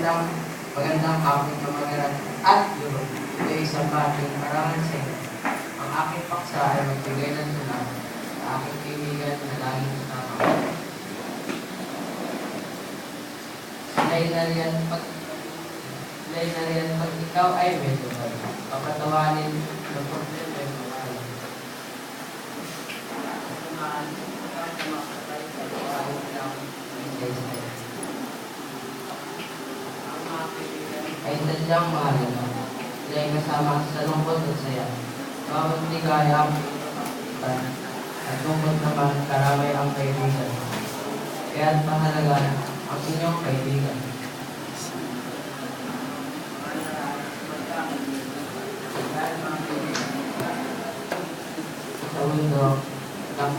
magandang hapon kamagaran at yun. Ito ay isang bating karangan sa inyo. Ang aking paksa ay magbigay ng tula sa aking kaibigan na laging kasama. Sila'y nariyan pag ikaw ay medyo bala. Papatawanin ng problema ay mawala. Tumaan, ikaw kumakatay sa iwain lang ng isa-isa. Ay sadyang mahalaga. Sila ay kasama sa lungkot at saya. Bawat ligaya ang pinapakita at lungkot naman karamay ang kaibigan. Kaya't mahalaga ang inyong kaibigan. Sa mundo ng